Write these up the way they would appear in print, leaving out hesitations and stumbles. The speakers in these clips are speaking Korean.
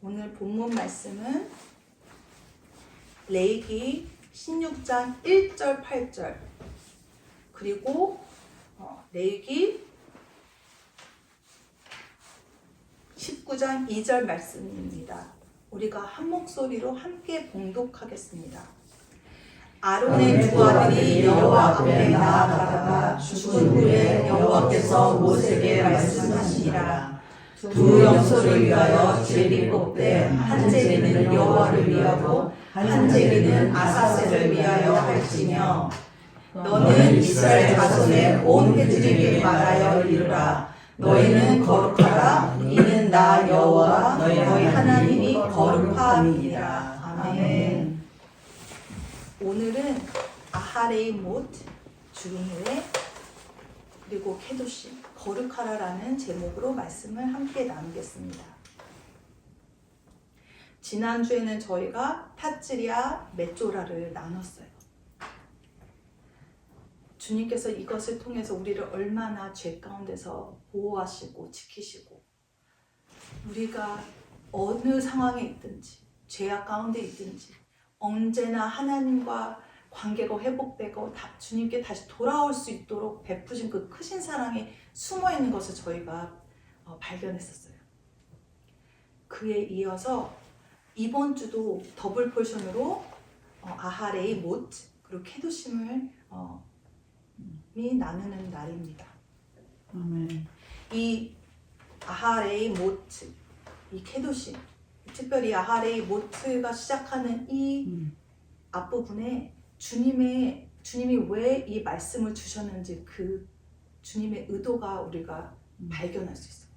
오늘 본문 말씀은 레위기 16장 1절 8절 그리고 레위기 19장 2절 말씀입니다. 우리가 한 목소리로 함께 봉독하겠습니다. 아론의 두 아들이 여호와 앞에 나아가다가 죽은 후에 여호와께서 모세에게 말씀하시니라. 두 염소를 위하여 제비 뽑되 한 제비는 여호와를 위하고 한 제비는 아사셀을 위하여 할지며 너는 이스라엘 자손의 온 회중에게 말하여 이르라. 너희는 거룩하라. 이는 나 여호와 너희 하나님이 거룩함이니라. 아멘. 오늘은 아하레이 못 죽은 후에 그리고 케도심 거룩하라라는 제목으로 말씀을 함께 나누겠습니다. 지난주에는 저희가 타츠리아 메조라를 나눴어요. 주님께서 이것을 통해서 우리를 얼마나 죄 가운데서 보호하시고 지키시고 우리가 어느 상황에 있든지 죄악 가운데 있든지 언제나 하나님과 관계가 회복되고 주님께 다시 돌아올 수 있도록 베푸신 그 크신 사랑이 숨어있는 것을 저희가 발견했었어요. 그에 이어서 이번 주도 더블 포션으로 아하레이 못 그리고 케도심을 나누는 날입니다. 아멘. 이 아하레이 못, 이 케도심, 특별히 아하레이 못가 시작하는 이 앞부분에 주님이 왜 이 말씀을 주셨는지 그 주님의 의도가 우리가 발견할 수 있어요.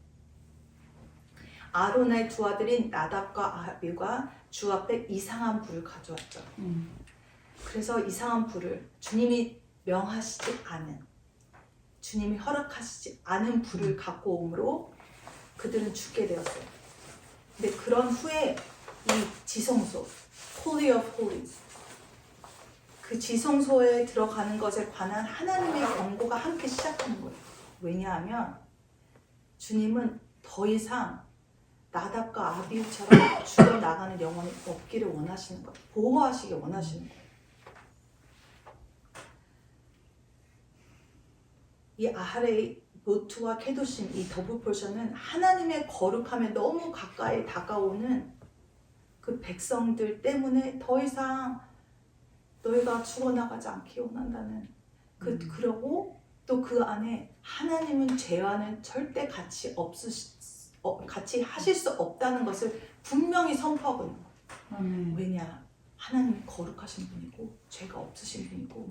아론의 두 아들인 나답과 아비가 주 앞에 이상한 불을 가져왔죠. 그래서 이상한 불을 주님이 명하시지 않은, 주님이 허락하시지 않은 불을 갖고 오므로 그들은 죽게 되었어요. 근데 그런 후에 이 지성소, Holy of Holies, 그 지성소에 들어가는 것에 관한 하나님의 경고가 함께 시작하는 거예요. 왜냐하면 주님은 더 이상 나답과 아비후처럼 죽어나가는 영혼이 없기를 원하시는 거예요. 보호하시길 원하시는 거예요. 이 아하레이 모트와 케도심, 이 더블 포션은 하나님의 거룩함에 너무 가까이 다가오는 그 백성들 때문에 더 이상 너희가 죽어나가지 않기 원한다는 그러고 또 그 안에 하나님은 죄와는 절대 같이 하실 수 없다는 것을 분명히 선포하고 있는 거예요. 왜냐? 하나님이 거룩하신 분이고 죄가 없으신 분이고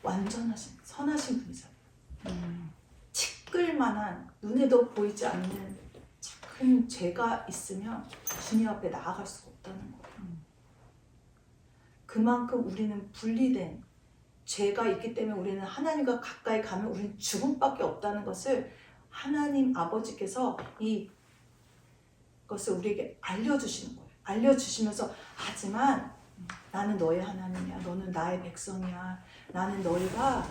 완전하신 선하신 분이잖아요. 티끌만한 눈에도 보이지 않는 큰 죄가 있으면 주님 앞에 나아갈 수가 없다는 거예요. 그만큼 우리는 분리된 죄가 있기 때문에 우리는 하나님과 가까이 가면 우리는 죽음밖에 없다는 것을 하나님 아버지께서 이것을 우리에게 알려주시는 거예요. 알려주시면서 하지만 나는 너의 하나님이야. 너는 나의 백성이야. 나는 너희가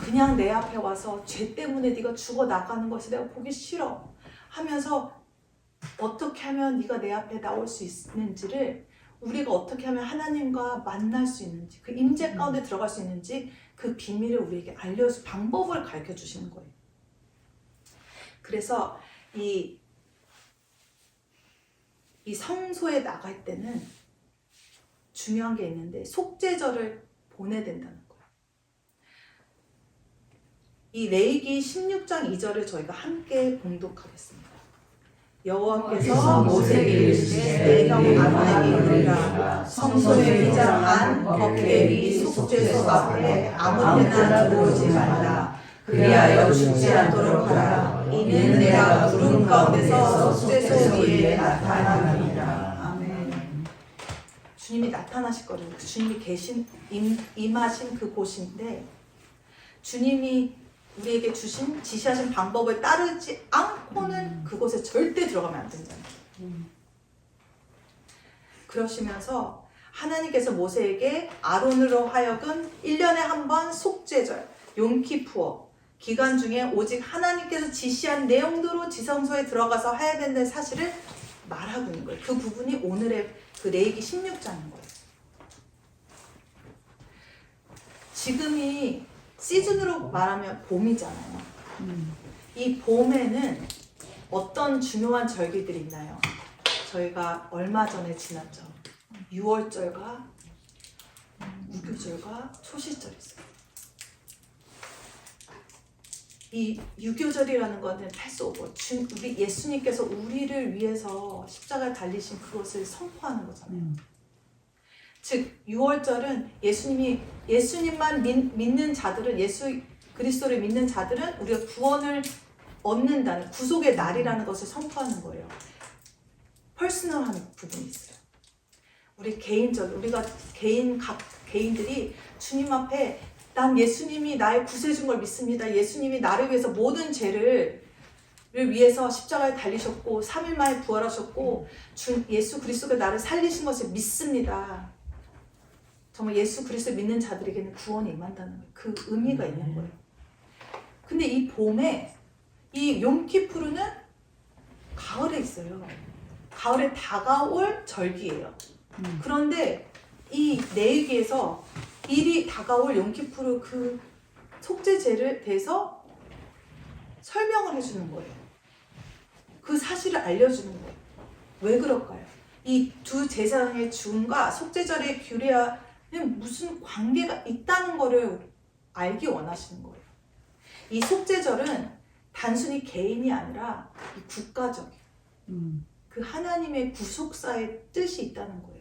그냥 내 앞에 와서 죄 때문에 네가 죽어나가는 것이 내가 보기 싫어 하면서 어떻게 하면 네가 내 앞에 나올 수 있는지를 우리가 어떻게 하면 하나님과 만날 수 있는지 그 임재 가운데 들어갈 수 있는지 그 비밀을 우리에게 방법을 가르쳐 주시는 거예요. 그래서 이 성소에 나갈 때는 중요한 게 있는데 속죄절을 보내야 된다는 거예요. 이 레위기 16장 2절을 저희가 함께 봉독하겠습니다. 여호와께서 모세에게 이르시되 내 형 아론에게 이르라. 성소의 휘장 안 법궤 위 속죄소 앞에 아무 때나 들어오지 말라. 그리하여 죽지 않도록 하라. 이는 내가 구름 가운데서 속죄소 위에 나타나리라. 아멘. 주님이 나타나실 거예요. 주님이 임하신 그 곳인데 주님이 우리에게 지시하신 방법을 따르지 않고는 그곳에 절대 들어가면 안 된다는 거예요. 그러시면서 하나님께서 모세에게 아론으로 하여금 1년에 한 번 속죄절, 용키푸어 기간 중에 오직 하나님께서 지시한 내용대로 지성소에 들어가서 해야 된다는 사실을 말하고 있는 거예요. 그 부분이 오늘의 그 레위기 16장인 거예요. 지금이 시즌으로 말하면 봄이잖아요. 이 봄에는 어떤 중요한 절기들이 있나요? 저희가 얼마 전에 지났죠. 6월절과 무교절과 초시절이 있어요. 이 유교절이라는 것은 패스오버, 우리 예수님께서 우리를 위해서 십자가에 달리신 그것을 선포하는 거잖아요. 즉 6월절은 예수님만 믿는 자들은, 예수 그리스도를 믿는 자들은 우리가 구원을 얻는다는 구속의 날이라는 것을 선포하는 거예요. 퍼스널한 부분이 있어요. 우리가 각 개인들이 주님 앞에 난 예수님이 나의 구세주인 걸 믿습니다. 예수님이 나를 위해서 모든 죄를 위해서 십자가에 달리셨고 3일 만에 부활하셨고 예수 그리스도가 나를 살리신 것을 믿습니다. 정말 예수 그리스도 믿는 자들에게는 구원이 임한다는 거예요. 그 의미가 있는 거예요. 근데 이 봄에 이 욤키푸르는 가을에 있어요. 가을에 다가올 절기예요. 그런데 이 레위기에서 일이 다가올 욤키푸르 그 속죄제를 대해서 설명을 해주는 거예요. 그 사실을 알려주는 거예요. 왜 그럴까요? 이 두 제사장의 죽음과 속죄절의 규례와는 무슨 관계가 있다는 것을 알기 원하시는 거예요. 이 속죄절은 단순히 개인이 아니라 국가적이에요. 그 하나님의 구속사의 뜻이 있다는 거예요.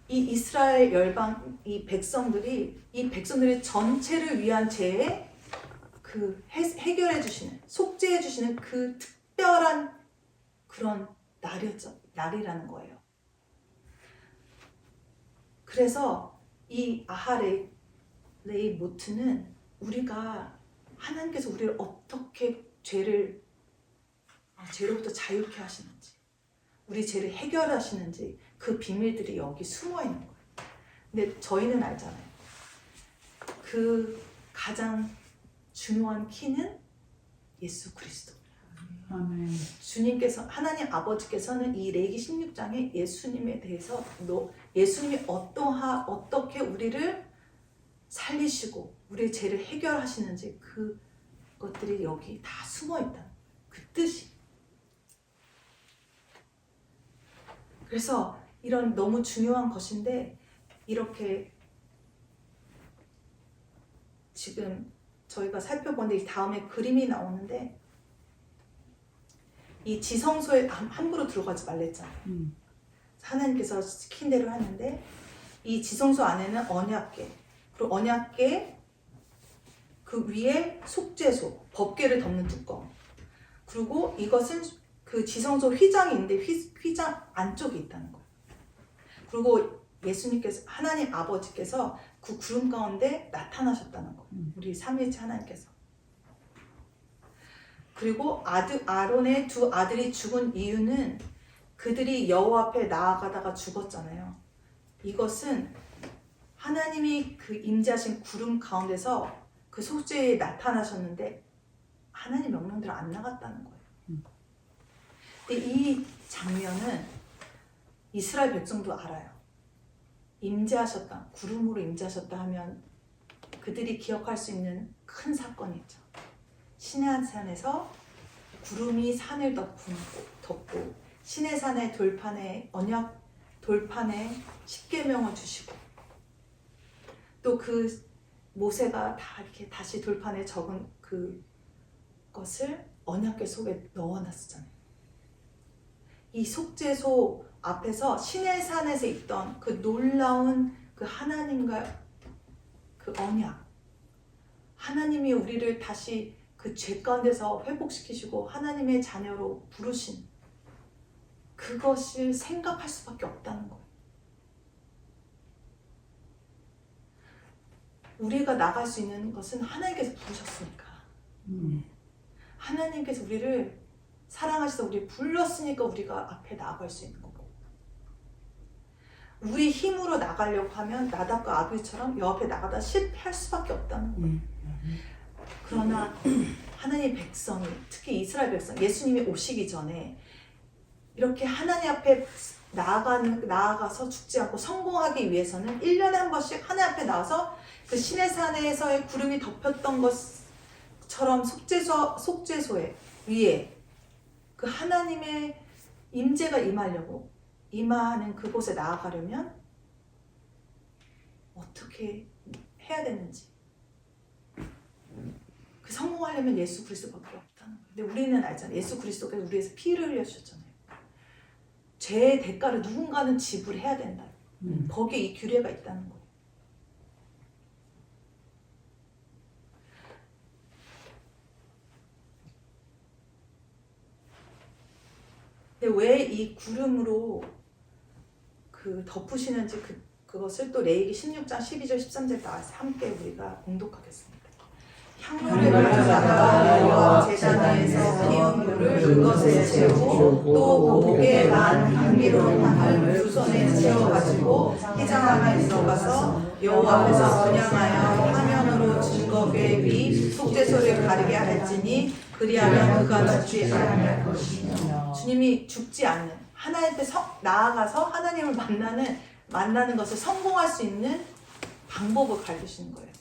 이 이스라엘 열방, 이 백성들이 전체를 위한 죄에 그 해결해 주시는, 속죄해 주시는 그 특별한 그런 날이라는 거예요. 그래서 이 아하레이 모트는 우리가 하나님께서 우리를 어떻게 죄로부터 자유케 하시는지, 우리 죄를 해결하시는지 그 비밀들이 여기 숨어 있는 거예요. 근데 저희는 알잖아요. 그 가장 중요한 키는 예수 그리스도. 아멘. 주님께서, 하나님 아버지께서는 이 레위기 16장에 예수님에 대해서 예수님이 어떻게 우리를 살리시고 우리의 죄를 해결하시는지 그것들이 여기 다 숨어 있다는 그 뜻이. 그래서 이런 너무 중요한 것인데 이렇게 지금 저희가 살펴보는데 이 다음에 그림이 나오는데 이 지성소에 함부로 들어가지 말랬잖아요. 하나님께서 시킨 대로 하는데 이 지성소 안에는 언약궤, 그리고 언약궤 그 위에 속죄소, 법궤를 덮는 뚜껑, 그리고 이것은 그 지성소 휘장이 있는데 휘장 안쪽에 있다는 거예요. 그리고 예수님께서, 하나님 아버지께서 그 구름 가운데 나타나셨다는 거. 우리 삼위일체 하나님께서. 그리고 아론의 두 아들이 죽은 이유는 그들이 여호와 앞에 나아가다가 죽었잖아요. 이것은 하나님이 그 임재하신 구름 가운데서 그 속죄에 나타나셨는데 하나님 명령대로 안 나갔다는 거예요. 근데 이 장면은 이스라엘 백성도 알아요. 임재하셨다, 구름으로 임재하셨다 하면 그들이 기억할 수 있는 큰 사건이 있죠. 시내산에서 구름이 산을 덮고 시내산의 돌판에 돌판에 십계명을 주시고 또 그 모세가 다 이렇게 다시 돌판에 적은 그것을 언약궤 속에 넣어놨었잖아요. 이 속죄소 앞에서 시내산에서 있던 그 놀라운 그 하나님과 그 언약, 하나님이 우리를 다시 그 죄 가운데서 회복시키시고 하나님의 자녀로 부르신 그것을 생각할 수밖에 없다는 거예요. 우리가 나갈 수 있는 것은 하나님께서 부르셨으니까. 하나님께서 우리를 사랑하셔서 우리를 불렀으니까 우리가 앞에 나아갈 수 있는 거고, 우리 힘으로 나가려고 하면 나답과 아비처럼 여 앞에 나가다 실패할 수밖에 없다는 거예요. 그러나 하나님 백성이, 특히 이스라엘 백성, 예수님이 오시기 전에 이렇게 하나님 앞에 나아가서 죽지 않고 성공하기 위해서는 1년에 한 번씩 하나님 앞에 나와서 그 시내산에서의 구름이 덮였던 것처럼 속죄소에 위에 그 하나님의 임재가 임하는 그곳에 나아가려면 어떻게 해야 되는지, 그 성공하려면 예수 그리스도밖에 없다는 거예요. 근데 우리는 알잖아요. 예수 그리스도께서 우리에서 피를 흘려주셨잖아요. 죄의 대가를 누군가는 지불해야 된다. 거기에 이 규례가 있다는 거예요. 근데 왜 이 구름으로 그 덮으시는지 그것을 또 레위기 16장 12절 13절 나와서 함께 우리가 공독하겠습니다. 향로를 가져다가 여호와 제단 위에서 피운 물을 그것에 채우고 또 목에 난 향기로운 향을 두 손에 채워가지고 회장 안에 들어가서 여호와 앞에서 분향하여 화면으로 증거궤 위 속죄소를 가리게 할지니 그리하면 그가 죽지 않을 것이며. 주님이 죽지 않는, 하나님 앞에 나아가서 하나님을 만나는 것을 성공할 수 있는 방법을 가르치시는 거예요.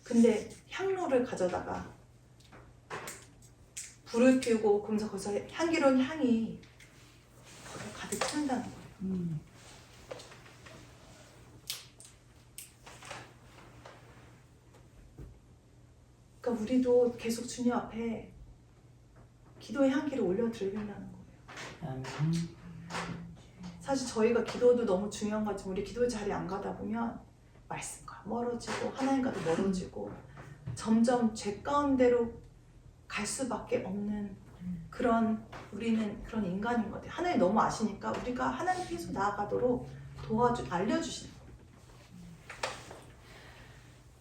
근데 향로를 가져다가 불을 피우고 그러면서 거기서 향기로운 향이 거기를 가득 찬다는 거예요. 그러니까 우리도 계속 주님 앞에 기도의 향기를 올려드린다는 거예요. 사실 저희가 기도도 너무 중요한 거지만 우리 기도의 자리에 안 가다 보면 말씀과 멀어지고 하나님과도 멀어지고 점점 죄 가운데로 갈 수밖에 없는 그런, 우리는 그런 인간인 것 같아요. 하나님 너무 아시니까 우리가 하나님 계속 나아가도록 알려주시는 거예요.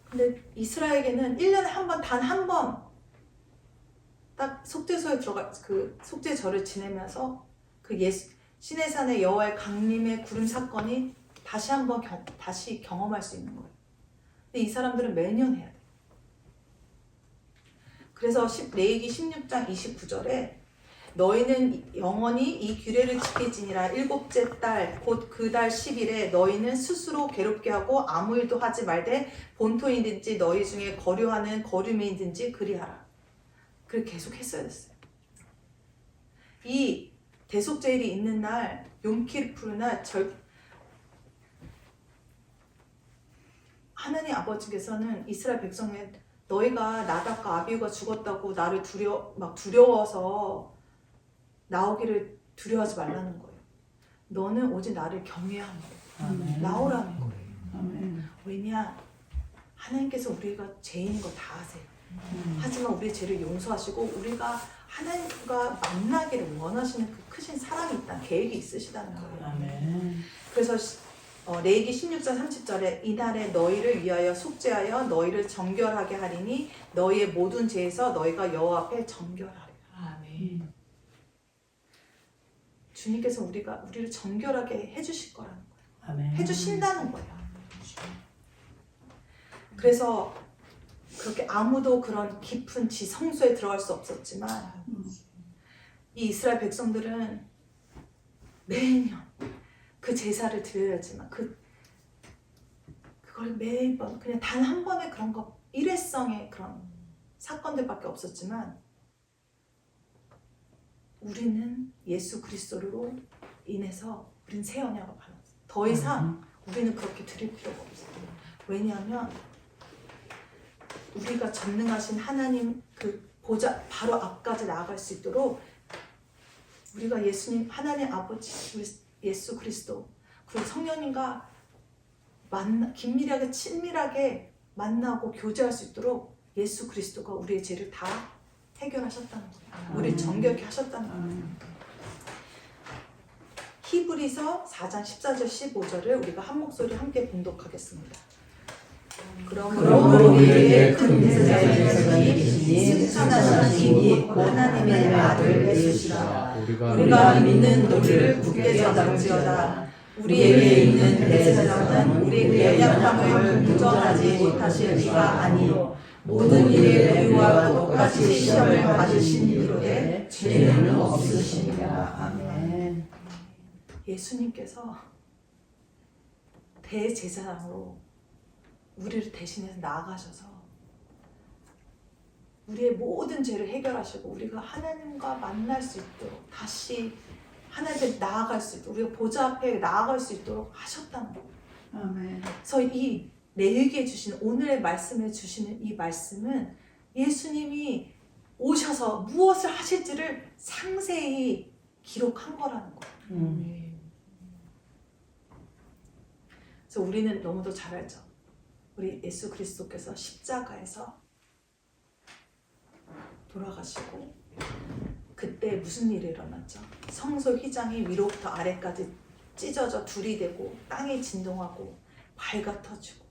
근데 이스라엘에게는 1년에 한 번, 단 한 번 딱 속죄소에 들어가 그 속죄절을 지내면서 그 시내산의 여호와의 강림의 구름 사건이 다시 경험할 수 있는 거예요. 근데 이 사람들은 매년 해야 돼요. 그래서 레위기 16장 29절에 너희는 영원히 이 규례를 지킬지니라. 일곱째 달 곧 그 달 10일에 너희는 스스로 괴롭게 하고 아무 일도 하지 말되 본토이든지 너희 중에 거류하는 거류민이든지 그리하라. 그렇게 계속 했어야 됐어요. 이 대속제일이 있는 날, 욤키푸르 날 하나님 아버지께서는 이스라엘 백성에 너희가 나답과 아비후가 죽었다고 나를 두려워서 나오기를 두려워하지 말라는 거예요. 너는 오직 나를 경외하는 거예요. 나오라는 거예요. 아멘. 왜냐? 하나님께서 우리가 죄인인 거 다 아세요. 하지만 우리의 죄를 용서하시고 우리가 하나님과 만나기를 원하시는 그 크신 사랑이 있다, 계획이 있으시다는 거예요. 아멘. 그래서 레위기 16장 30절에 이날에 너희를 위하여 속죄하여 너희를 정결하게 하리니 너희의 모든 죄에서 너희가 여호와 앞에 정결하리라. 아멘. 주님께서 우리를 정결하게 해주실 거라는 거예요. 아멘. 해주신다는 거예요. 그래서 그렇게 아무도 그런 깊은 성소에 들어갈 수 없었지만 이 이스라엘 백성들은 매년 그 제사를 드려야지만 그걸 매번 그냥 단 한 번의 그런 거 일회성의 그런 사건들밖에 없었지만 우리는 예수 그리스도로 인해서 우리는 새 언약을 받았어요. 더 이상 우리는 그렇게 드릴 필요가 없어요. 왜냐하면 우리가 전능하신 하나님 그 보좌 바로 앞까지 나아갈 수 있도록 우리가 예수님, 하나님 아버지, 우리 예수 그리스도 그리고 성령님과 긴밀하게 친밀하게 만나고 교제할 수 있도록 예수 그리스도가 우리의 죄를 다 해결하셨다는 거예요. 우리를 정결케 하셨다는 거예요. 히브리서 4장 14절 15절을 우리가 한 목소리 함께 봉독하겠습니다. 그러므로 우리에게 큰 대제사장이 승천하신 곧 하나님의 아들 예수시라. 우리가 믿는 우리를 굳게 잡을지어다. 우리에게 있는 대제사장은 우리의 연약함을 동정하지 못하실 이가 아니요 모든 일에 우리와 똑같이 시험을 받으신 이로되 죄는 없으시니라. 아멘. 예수님께서 대제사장으로 우리를 대신해서 나아가셔서 우리의 모든 죄를 해결하시고 우리가 하나님과 만날 수 있도록 다시 하나님께 나아갈 수 있도록 우리가 보좌 앞에 나아갈 수 있도록 하셨다는 거예요. 아멘. 그래서 이 내일기에 주시는 오늘의 말씀에 주시는 이 말씀은 예수님이 오셔서 무엇을 하실지를 상세히 기록한 거라는 거예요. 그래서 우리는 너무도 잘 알죠. 우리 예수 그리스도께서 십자가에서 돌아가시고 그때 무슨 일이 일어났죠? 성소 휘장이 위로부터 아래까지 찢어져 둘이 되고 땅이 진동하고 발가 터지고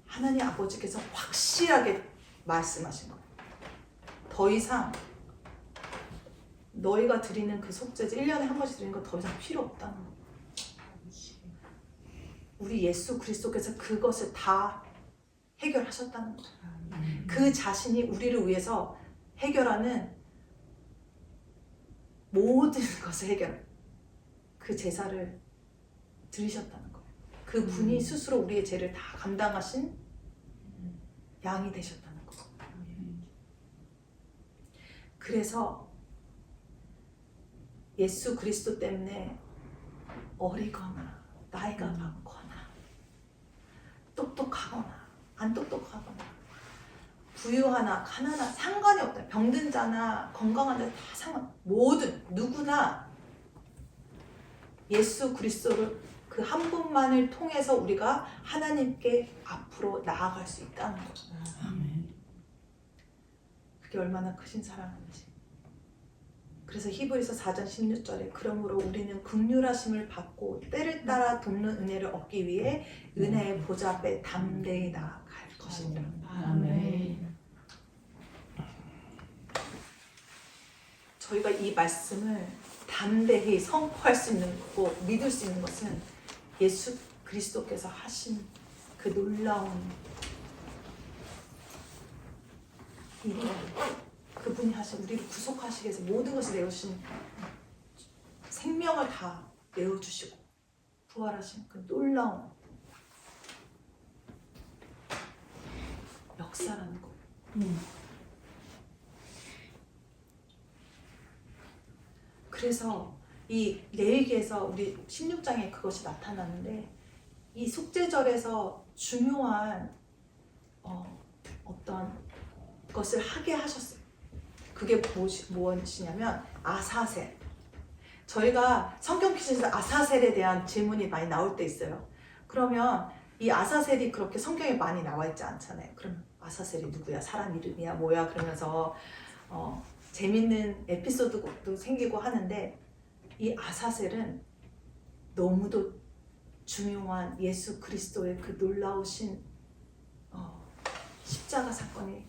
하나님 아버지께서 확실하게 말씀하신 거예요. 더 이상 너희가 드리는 그 속죄제 1년에 한 번씩 드리는 거 더 이상 필요 없다는 거예요. 우리 예수 그리스도께서 그것을 다 해결하셨다는 거예요. 그 자신이 우리를 위해서 해결하는 모든 것을 해결 그 제사를 드리셨다는 거예요. 그 분이 스스로 우리의 죄를 다 감당하신 양이 되셨다는 거예요. 그래서 예수 그리스도 때문에 어리거나 나이가 많거나 똑똑하거나 안 똑똑하거나 부유하나 가난하나 상관이 없다. 병든 자나 건강한 자 다 상관. 모든 누구나 예수 그리스도를 그 한 분만을 통해서 우리가 하나님께 앞으로 나아갈 수 있다는 거죠. 아멘. 그게 얼마나 크신 사랑인지. 그래서 히브리서 4장 16절에 그러므로 우리는 긍휼하심을 받고 때를 따라 돕는 은혜를 얻기 위해 은혜의 보좌 앞에 담대히 나아갈 것이니라. 아멘. 저희가 이 말씀을 담대히 선포할 수 있는 거고 믿을 수 있는 것은 예수 그리스도께서 하신 그 놀라운 일이에요. 그분이 하신 우리를 구속하시기 위해서 모든 것을 내어주신 생명을 다 내어주시고 부활하신 그 놀라운 역사라는 거예요. 그래서 이 레위기에서 우리 16장에 그것이 나타나는데 이 속죄절에서 중요한 어떤 것을 하게 하셨어요. 그게 무엇이냐면 아사셀. 저희가 성경 퀴즈에서 아사셀에 대한 질문이 많이 나올 때 있어요. 그러면 이 아사셀이 그렇게 성경에 많이 나와 있지 않잖아요. 그럼 아사셀이 누구야? 사람 이름이야? 뭐야? 그러면서 재밌는 에피소드도 생기고 하는데 이 아사셀은 너무도 중요한 예수 그리스도의 그 놀라우신 십자가 사건이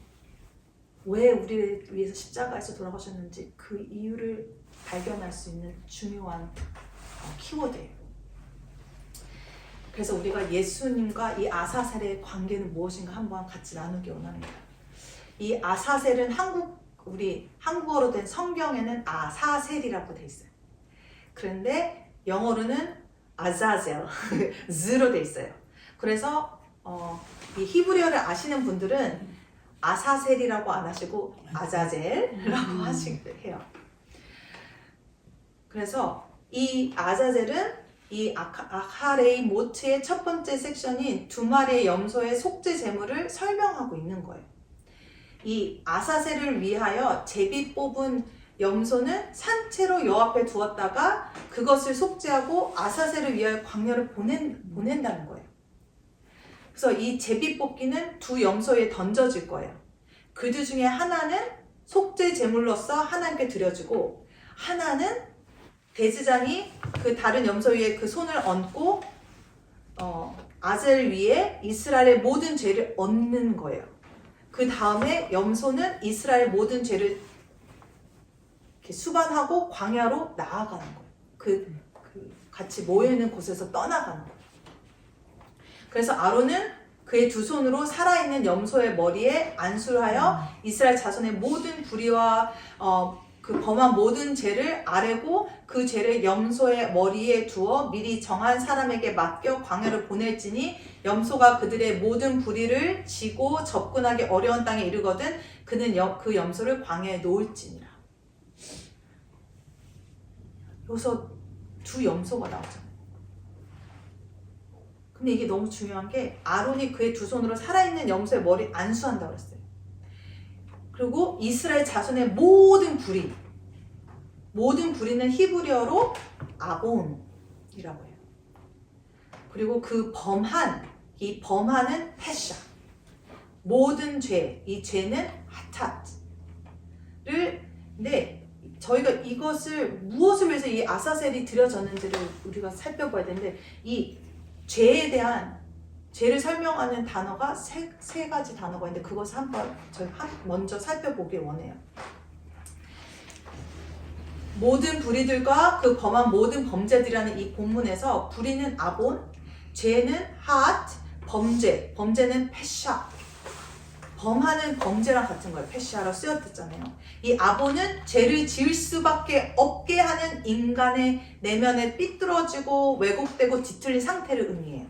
왜 우리를 위해서 십자가에서 돌아가셨는지 그 이유를 발견할 수 있는 중요한 키워드예요. 그래서 우리가 예수님과 이 아사셀의 관계는 무엇인가 한번 같이 나누기 원합니다. 이 아사셀은 우리 한국어로 된 성경에는 아사셀이라고 돼 있어요. 그런데 영어로는 아자젤, z로 돼 있어요. 그래서 이 히브리어를 아시는 분들은 아사셀이라고 안 하시고 아자젤이라고 하시기도 해요. 그래서 이 아자젤은 이 아하레이 모트의 첫 번째 섹션인 두 마리의 염소의 속죄 제물을 설명하고 있는 거예요. 이 아사셀을 위하여 제비 뽑은 염소는 산채로 여 앞에 두었다가 그것을 속죄하고 아사셀을 위하여 광야를 보낸다는 거예요. 그래서 이 제비 뽑기는 두 염소에 던져질 거예요. 그들 중에 하나는 속죄 제물로서 하나님께 드려지고 하나는 대제사장이 그 다른 염소 위에 그 손을 얹고 아셀 위에 이스라엘의 모든 죄를 얹는 거예요. 그 다음에 염소는 이스라엘 모든 죄를 이렇게 수반하고 광야로 나아가는 거예요. 같이 모여있는 곳에서 떠나가는 거예요. 그래서 아론은 그의 두 손으로 살아있는 염소의 머리에 안수하여 이스라엘 자손의 모든 불의와 그 범한 모든 죄를 아뢰고 그 죄를 염소의 머리에 두어 미리 정한 사람에게 맡겨 광야로 보낼지니 염소가 그들의 모든 불의를 지고 접근하기 어려운 땅에 이르거든 그는 그 염소를 광야에 놓을지니라. 여기서 두 염소가 나오잖아요. 근데 이게 너무 중요한 게 아론이 그의 두 손으로 살아있는 염소의 머리 안수한다고 그랬어요. 그리고 이스라엘 자손의 모든 불의는 히브리어로 아본이라고 해요. 그리고 그 이 범한은 패샤. 모든 죄, 이 죄는 하탓을. 근데 저희가 이것을 무엇을 위해서 이 아사셀이 드려졌는지를 우리가 살펴봐야 되는데 이 죄에 대한 죄를 설명하는 단어가 세 가지 단어가 있는데 그것을 한번 저희 먼저 살펴보길 원해요. 모든 불의들과 그 범한 모든 범죄들이라는 이 본문에서 불의는 아본, 죄는 핫, 범죄는 패샤. 범하는 범죄랑 같은 거예요. 패샤로 쓰였댔잖아요. 이 아본은 죄를 지을 수밖에 없게 하는 인간의 내면에 삐뚤어지고 왜곡되고 뒤틀린 상태를 의미해요.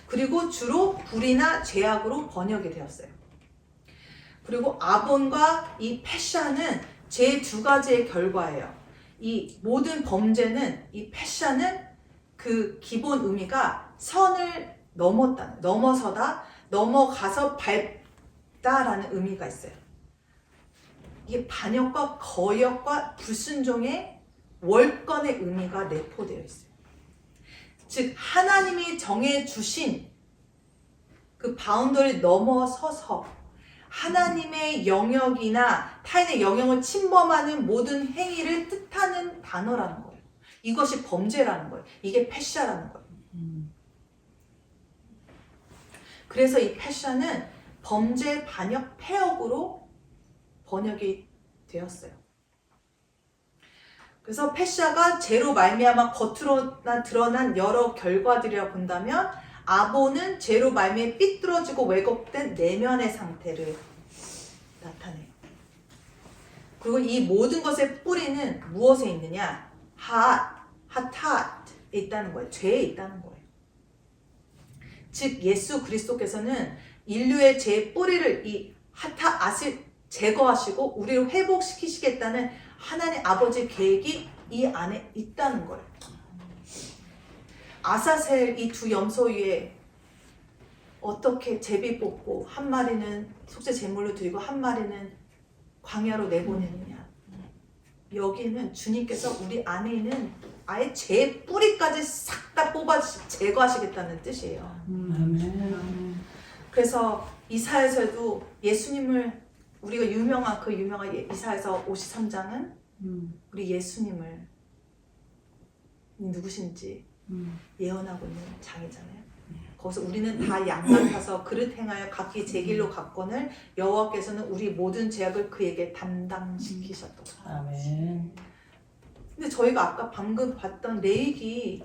그리고 주로 불의나 죄악으로 번역이 되었어요. 그리고 아본과 이 패샤는 제 두 가지의 결과예요. 이 모든 범죄는 이 패샤는 그 기본 의미가 선을 넘어서다, 넘어가서 밟다라는 의미가 있어요. 이게 반역과 거역과 불순종의 월권의 의미가 내포되어 있어요. 즉 하나님이 정해주신 그 바운더리를 넘어서서 하나님의 영역이나 타인의 영역을 침범하는 모든 행위를 뜻하는 단어라는 거예요. 이것이 범죄라는 거예요. 이게 패샤라는 거예요. 그래서 이 패샤는 범죄, 반역, 폐역으로 번역이 되었어요. 그래서 패샤가 죄로 말미암아 겉으로 드러난 여러 결과들이라 본다면 아본은 죄로 말미암아 삐뚤어지고 왜곡된 내면의 상태를 나타내요. 그리고 이 모든 것의 뿌리는 무엇에 있느냐? 하탓에 있다는 거예요. 죄에 있다는 거예요. 즉 예수 그리스도께서는 인류의 죄의 뿌리를 이 하탓을 제거하시고 우리를 회복시키시겠다는 하나님 아버지의 계획이 이 안에 있다는 거예요. 아사셀 이 두 염소 위에 어떻게 제비 뽑고 한 마리는 속죄 제물로 드리고 한 마리는 광야로 내보내느냐. 여기는 주님께서 우리 안에 있는 아예 죄 뿌리까지 싹 다 뽑아 제거하시겠다는 뜻이에요. 그래서 이사야서도 예수님을 우리가 유명한 이사야서 53장은 우리 예수님을 누구신지 예언하고 있는 장이잖아요. 거기서 우리는 다 양 같아서 그릇 행하여 각기 제 길로 갔거늘 여호와께서는 우리 모든 죄악을 그에게 담당시키셨다. 아멘. 근데 저희가 아까 방금 봤던 레위기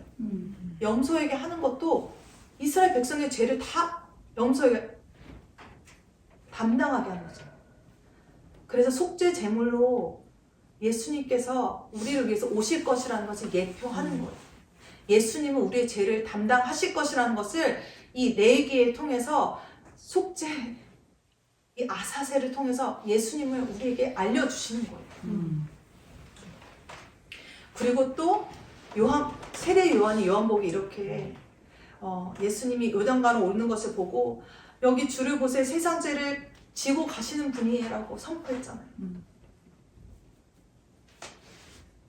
염소에게 하는 것도 이스라엘 백성의 죄를 다 염소에게 담당하게 하는 거죠. 그래서 속죄 제물로 예수님께서 우리를 위해서 오실 것이라는 것을 예표하는 거예요. 예수님은 우리의 죄를 담당하실 것이라는 것을 이 레위기를 통해서 속죄, 이 아사셀을 통해서 예수님을 우리에게 알려주시는 거예요. 그리고 또 세례 요한이 요한복음 이렇게 예수님이 요단강을 오르는 것을 보고 여기 주를 보세요. 세상 죄를 지고 가시는 분이라고 선포했잖아요.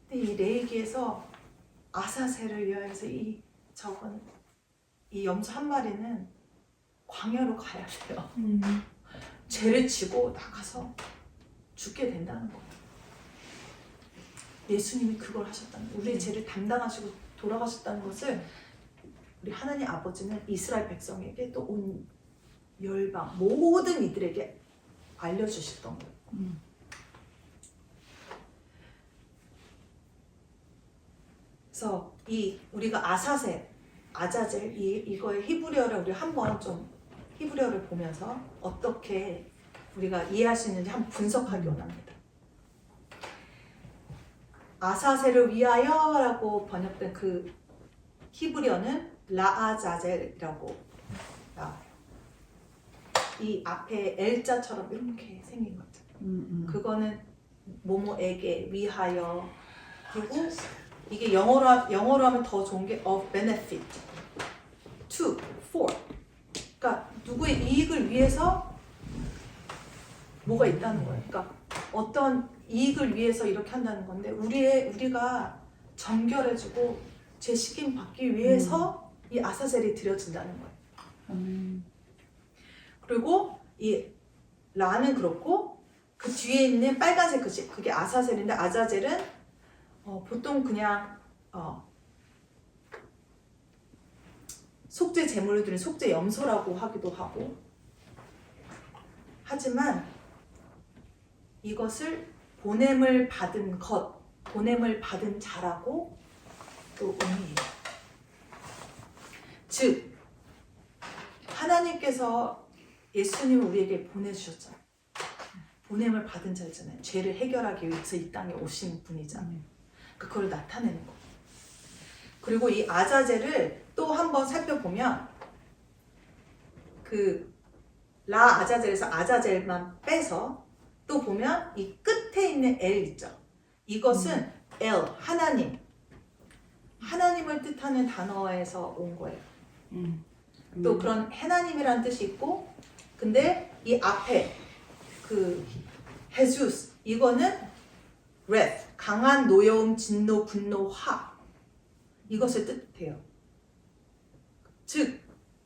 근데 이 레위기에서 아사셀을 위하여서 이 염소 한 마리는 광야로 가야 돼요. 죄를 지고 나가서 죽게 된다는 거예요. 예수님이 그걸 하셨다는 거예요. 우리의 죄를 담당하시고 돌아가셨다는 것을 우리 하나님 아버지는 이스라엘 백성에게 또 온 열방 모든 이들에게 알려주셨던 거예요. 그래서 우리가 아사셀 아자젤 이거의 히브리어를 우리 한번 좀 히브리어를 보면서 어떻게 우리가 이해할 수 있는지 한번 분석하기 원합니다. 아사셀을 위하여라고 번역된 그 히브리어는 라아자젤이라고 나와요. 이 앞에 L자처럼 이렇게 생긴 거죠. 그거는 뭐뭐에게 위하여. 그리고 이게 영어로 하면 더 좋은 게 of benefit, to, for. 그러니까 누구의 이익을 위해서 뭐가 있다는 거예요. 그러니까 어떤 이익을 위해서 이렇게 한다는 건데 우리가 정결해지고 재식임 받기 위해서 이 아사젤이 드려진다는 거예요. 그리고 이 라는 그렇고 그 뒤에 있는 빨간색 그게 아사젤인데 아자젤은 보통 그냥 속죄 제물을 드린 속죄 염소라고 하기도 하고 하지만 이것을 보냄을 받은 것, 보냄을 받은 자라고 또 의미해요. 즉 하나님께서 예수님을 우리에게 보내주셨잖아요. 보냄을 받은 자잖아요. 죄를 해결하기 위해서 이 땅에 오신 분이잖아요. 그걸 나타내는 거. 그리고 이 아자젤을 또 한번 살펴보면 그 라 아자젤에서 아자젤만 빼서 또 보면 이 끝에 있는 L 있죠. 이것은 L, 하나님을 뜻하는 단어에서 온 거예요. 또 그런 하나님이라는 뜻이 있고, 근데 이 앞에 그 헤주스 이거는 wrath, 강한 노여움, 진노, 분노, 화 이것을 뜻해요. 즉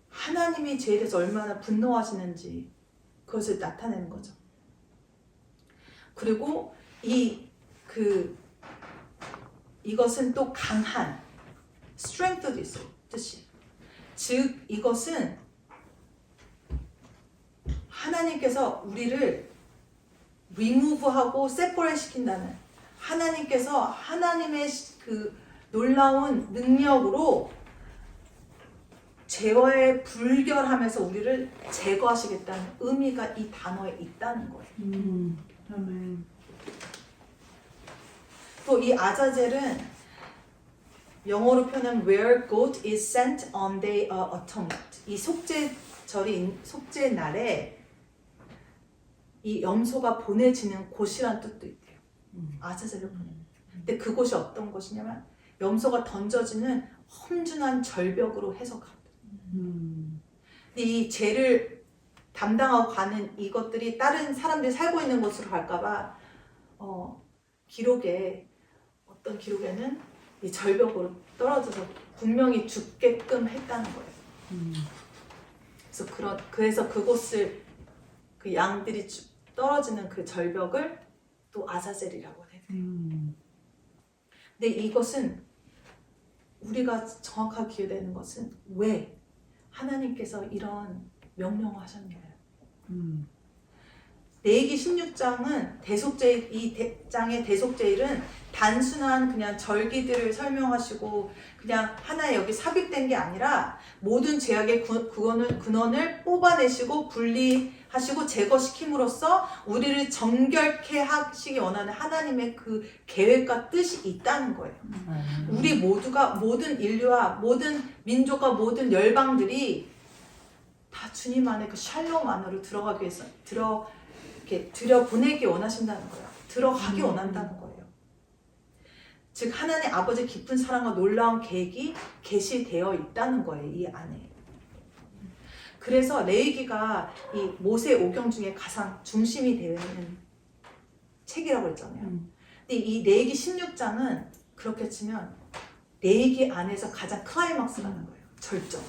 하나님이 죄에 대해서 얼마나 분노하시는지 그것을 나타내는 거죠. 그리고 이것은 또 강한 strength도 있어요. 뜻이. 즉 이것은 하나님께서 우리를 remove하고 separate 시킨다는, 하나님께서 하나님의 그 놀라운 능력으로 죄와의 불결함에서 우리를 제거하시겠다는 의미가 이 단어에 있다는 거예요. 아멘. 또 이 아자젤은 영어로 표현하면 where goat is sent on day of atonement. 이 속죄 날에 이 염소가 보내지는 곳이란 뜻도 있대요. 아자젤을 보내는. 근데 그곳이 어떤 곳이냐면 염소가 던져지는 험준한 절벽으로 해석합니다. 근데 이 죄를 담당하고 가는 이것들이 다른 사람들이 살고 있는 곳으로 갈까봐 어떤 기록에는 이 절벽으로 떨어져서 분명히 죽게끔 했다는 거예요. 그래서 그곳을 그 양들이 떨어지는 그 절벽을 또 아자젤이라고 해요. 근데 이것은 우리가 정확하게 기억되는 것은 왜 하나님께서 이런 명령을 하셨나요? 레위기 16장은 이 장의 대속죄일은 단순한 그냥 절기들을 설명하시고 그냥 하나의 여기 삽입된 게 아니라 모든 죄악의 근원을 뽑아내시고 분리하시고 제거시킴으로써 우리를 정결케 하시기 원하는 하나님의 그 계획과 뜻이 있다는 거예요. 우리 모두가, 모든 인류와 모든 민족과 모든 열방들이 다 주님 안에 그 샬롬 안으로 들어가기 위해서 들여보내기 원하신다는 거예요. 들어가기 원한다는 거예요. 즉 하나님 아버지 깊은 사랑과 놀라운 계획이 계시되어 있다는 거예요. 이 안에. 그래서 레위기가 이 모세 오경 중에 가장 중심이 되는 책이라고 했잖아요. 근데 이 레위기 16장은 그렇게 치면 레위기 안에서 가장 클라이막스라는 거예요. 절정.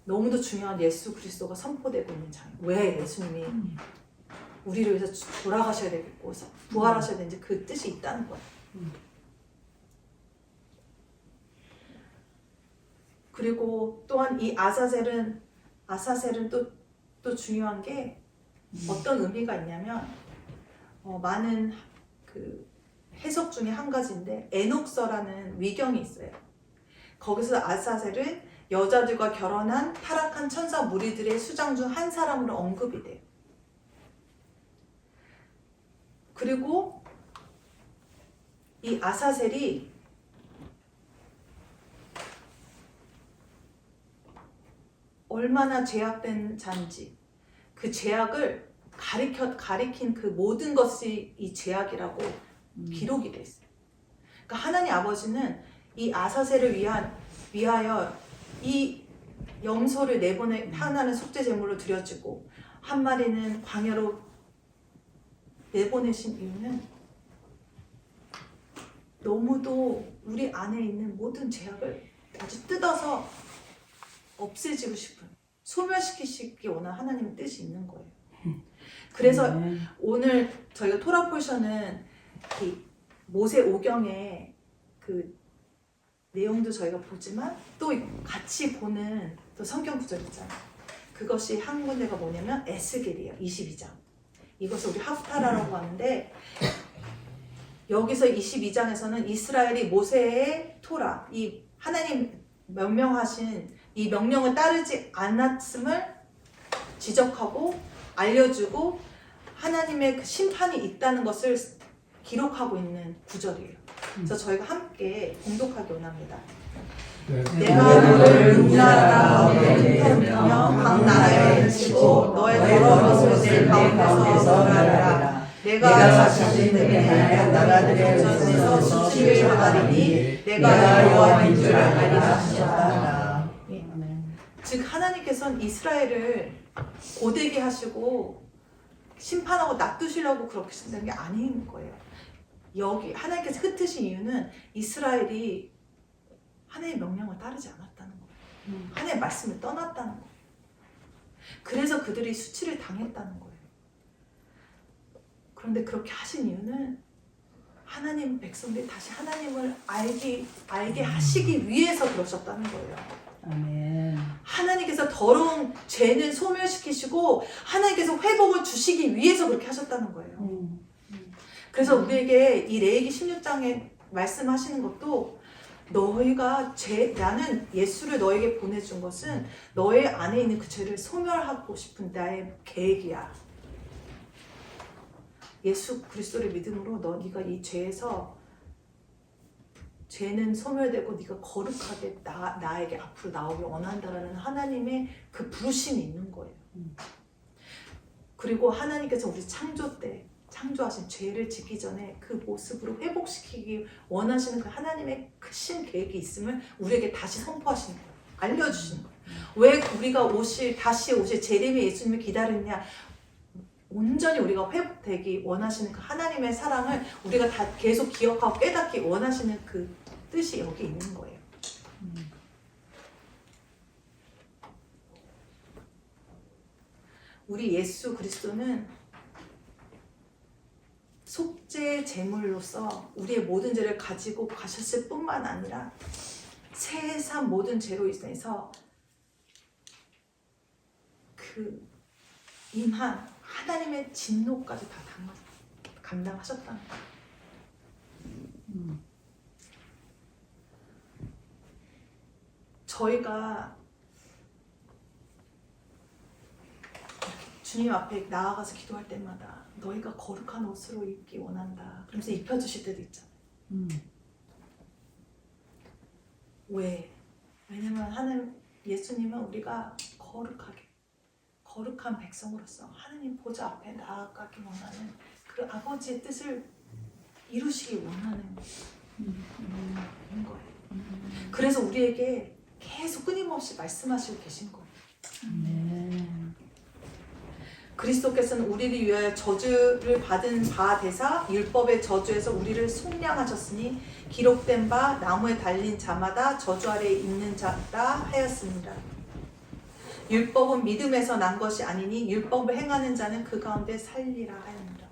너무도 중요한 예수 그리스도가 선포되고 있는 장이에요. 왜 예수님이 우리를 위해서 돌아가셔야 되겠고 부활하셔야 되는지 그 뜻이 있다는 거예요. 그리고 또한 이 아사셀은 또 중요한 게 어떤 의미가 있냐면 많은 그 해석 중에 한 가지인데 에녹서라는 위경이 있어요. 거기서 아사셀은 여자들과 결혼한 타락한 천사 무리들의 수장 중 한 사람으로 언급이 돼요. 그리고 이 아사셀이 얼마나 죄악된 자인지 그 죄악을 가리킨 그 모든 것이 이 죄악이라고 기록이 돼 있어요. 그러니까 하나님 아버지는 이 아사셀을 위하여 이 염소를 4번에 하나는 속죄 제물로 드려지고 한 마리는 광야로 내보내신 이유는 너무도 우리 안에 있는 모든 죄악을 아주 뜯어서 없애지고 싶은, 소멸시키시기 원하는 하나님의 뜻이 있는 거예요. 그래서 오늘 저희가 토라 포션은 이 모세 오경의 그 내용도 저희가 보지만 또 같이 보는 또 성경 구절 있잖아요. 그것이 한 군데가 뭐냐면 에스겔이에요. 22장. 이것을 우리 하프타라라고 하는데 여기서 22장에서는 이스라엘이 모세의 토라, 이 하나님 명령하신 이 명령을 따르지 않았음을 지적하고 알려주고 하나님의 그 심판이 있다는 것을 기록하고 있는 구절이에요. 그래서 저희가 함께 봉독하기 원합니다. 내가 너를 우리나라 가운데며 각 나라에 펼치고 너의 더러운 것을 내 가운데서 멸하리라. 내가 자신들에 대하여 나라들의 전에서 수치를 당하리니 내가 여호와인 줄 알리라 하셨다. 즉 하나님께서는 이스라엘을 고되게 하시고 심판하고 놔두시려고 그렇게 하신다는 게 아닌 거예요. 여기 하나님께서 흩으신 이유는 이스라엘이 하나님의 명령을 따르지 않았다는 거예요. 하나님의 말씀을 떠났다는 거예요. 그래서 그들이 수치를 당했다는 거예요. 그런데 그렇게 하신 이유는 하나님 백성들이 다시 하나님을 알게 하시기 위해서 그러셨다는 거예요. 아멘. 하나님께서 더러운 죄는 소멸시키시고 하나님께서 회복을 주시기 위해서 그렇게 하셨다는 거예요. 그래서 우리에게 이 레위기 16장에 말씀하시는 것도 너희가 나는 예수를 너에게 보내준 것은 너의 안에 있는 그 죄를 소멸하고 싶은 나의 계획이야. 예수 그리스도를 믿음으로 네가 이 죄는 소멸되고 네가 거룩하게 나에게 앞으로 나오길 원한다라는 하나님의 그 부르심이 있는 거예요. 그리고 하나님께서 우리 창조 때 창조하신 죄를 짓기 전에 그 모습으로 회복시키기 원하시는 그 하나님의 크신 계획이 있음을 우리에게 다시 선포하시는 거예요. 알려주시는 거예요. 왜 우리가 다시 오실 재림의 예수님을 기다리느냐? 온전히 우리가 회복되기 원하시는 그 하나님의 사랑을 우리가 다 계속 기억하고 깨닫기 원하시는 그 뜻이 여기 있는 거예요. 우리 예수 그리스도는 속죄 제물로서 우리의 모든 죄를 가지고 가셨을 뿐만 아니라 세상 모든 죄로 인해서 그 임한 하나님의 진노까지 다 감당하셨다는 거예요. 저희가 주님 앞에 나아가서 기도할 때마다 너희가 거룩한 옷으로 입기 원한다. 그러면서 입혀주실 때도 있잖아요. 왜? 왜냐면 예수님은 우리가 거룩한 백성으로서 하나님 보좌 앞에 나아가기 원하는 그 아버지의 뜻을 이루시기 원하는 거예요. 그래서 우리에게 계속 끊임없이 말씀하시고 계신 거예요. 그리스도께서는 우리를 위하여 저주를 받은 바 되사 율법의 저주에서 우리를 속량하셨으니 기록된 바 나무에 달린 자마다 저주 아래에 있는 자다 하였습니다. 율법은 믿음에서 난 것이 아니니 율법을 행하는 자는 그 가운데 살리라 하였느라.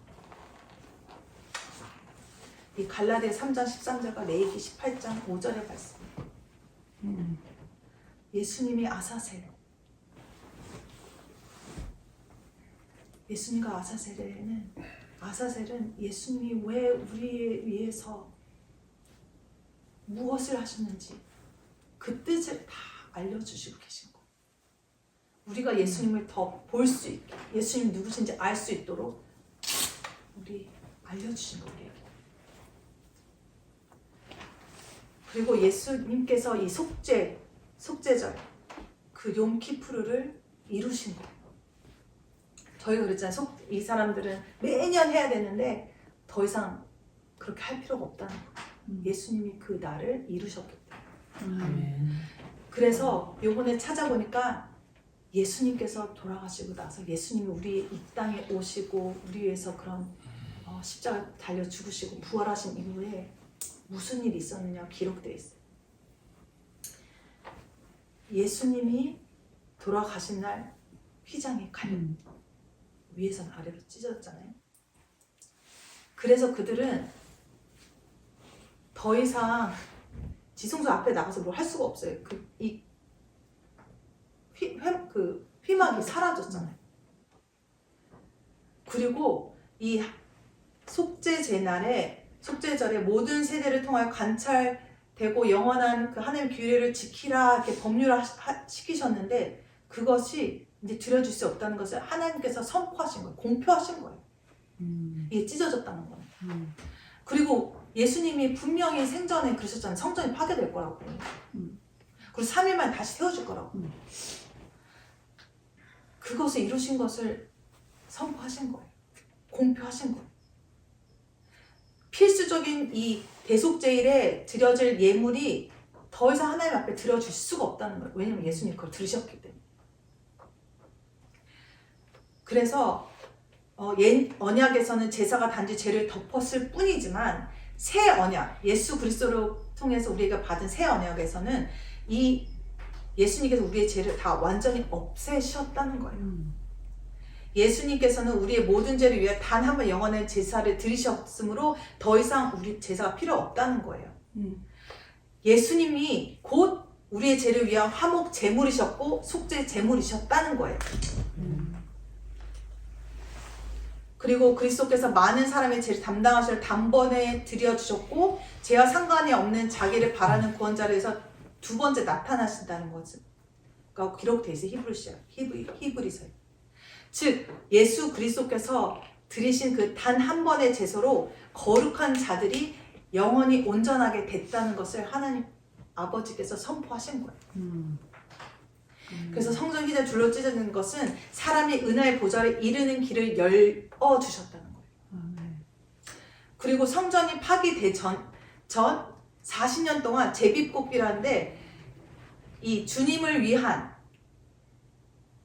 이 갈라디아 3장 13절과 레위기 18장 5절의 말씀입니다. 예수님이 예수님과 아사셀은 예수님이 왜 우리 위해서 무엇을 하셨는지 그 뜻을 다 알려주시고 계신 거예요. 우리가 예수님을 더 볼 수 있게, 예수님 누구신지 알 수 있도록 우리 알려주신 거예요. 우리에게. 그리고 예수님께서 이 속죄절, 그 욤키푸르를 이루신 거예요. 저희가 그랬잖아요. 이 사람들은 매년 해야 되는데 더 이상 그렇게 할 필요가 없다는 거예요. 예수님이 그 날을 이루셨기 때문에. 아멘. 그래서 요번에 찾아보니까 예수님께서 돌아가시고 나서 예수님이 우리 이 땅에 오시고 우리 위해서 그런 십자가 달려 죽으시고 부활하신 이후에 무슨 일이 있었느냐 기록되어 있어요. 예수님이 돌아가신 날 휘장이 갈려 위에서는 아래로 찢어졌잖아요. 그래서 그들은 더 이상 지성소 앞에 나가서 뭘 할 수가 없어요. 그 휘막이 사라졌잖아요. 그리고 이 속죄절에 모든 세대를 통하여 관찰되고 영원한 그 하나님의 규례를 지키라 이렇게 법률화 시키셨는데 그것이 이제 드려줄 수 없다는 것을 하나님께서 선포하신 거예요. 공표하신 거예요. 이게 찢어졌다는 거예요. 그리고 예수님이 분명히 생전에 그러셨잖아요. 성전이 파괴될 거라고. 그리고 3일 만에 다시 세워줄 거라고. 그것을 이루신 것을 선포하신 거예요. 공표하신 거예요. 필수적인 이 대속제일에 드려질 예물이 더 이상 하나님 앞에 드려줄 수가 없다는 거예요. 왜냐하면 예수님이 그걸 들으셨기 때문에. 그래서 옛 언약에서는 제사가 단지 죄를 덮었을 뿐이지만 새 언약, 예수 그리스도를 통해서 우리가 받은 새 언약에서는 이 예수님께서 우리의 죄를 다 완전히 없애셨다는 거예요. 예수님께서는 우리의 모든 죄를 위해 단 한 번 영원한 제사를 드리셨으므로 더 이상 우리 제사가 필요 없다는 거예요. 예수님이 곧 우리의 죄를 위한 화목 제물이셨고 속죄 제물이셨다는 거예요. 그리고 그리스도께서 많은 사람의 죄를 담당하실 단번에 드려주셨고 죄와 상관이 없는 자기를 바라는 구원자를 위해서 두 번째 나타나신다는 것가 기록되어 있어요. 히브리서에. 즉 예수 그리스도께서 드리신 그 단 한 번의 제사로 거룩한 자들이 영원히 온전하게 됐다는 것을 하나님 아버지께서 선포하신 거예요. 그래서 성전 휘장 줄로 찢어진 것은 사람이 은혜의 보좌를 이르는 길을 열어주셨다는 거예요. 그리고 성전이 파괴되기 전 40년 동안 제비꽃비라는데 이 주님을 위한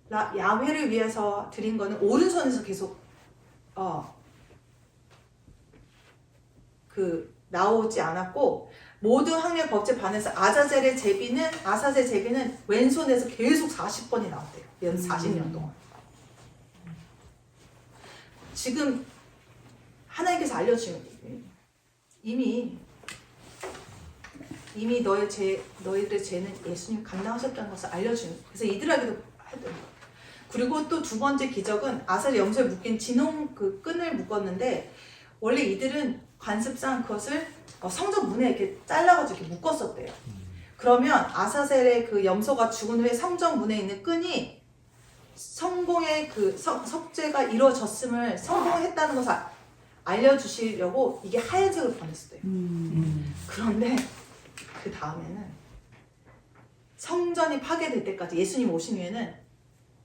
야훼를 위해서 드린 거는 오른손에서 계속 나오지 않았고 모든 항례 법제 반해서 아사셀 제비는 왼손에서 계속 40번이 나왔대요. 40년 동안. 지금 하나님께서 알려주신 거예요. 이미 너희들의 죄는 예수님 감당하셨다는 것을 알려주는 거예요. 그래서 이들에게도 했던 거예요. 그리고 또 두 번째 기적은 아사셀 염소에 묶인 진홍 그 끈을 묶었는데 원래 이들은 관습상 그것을 성전 문에 이렇게 잘라가지고 이렇게 묶었었대요. 그러면 아사셀의 그 염소가 죽은 후에 성전 문에 있는 끈이 성공의 그 속죄가 이루어졌음을 성공했다는 것을 알려주시려고 이게 하얀색으로 변했어요. 그런데 그 다음에는 성전이 파괴될 때까지 예수님 오신 후에는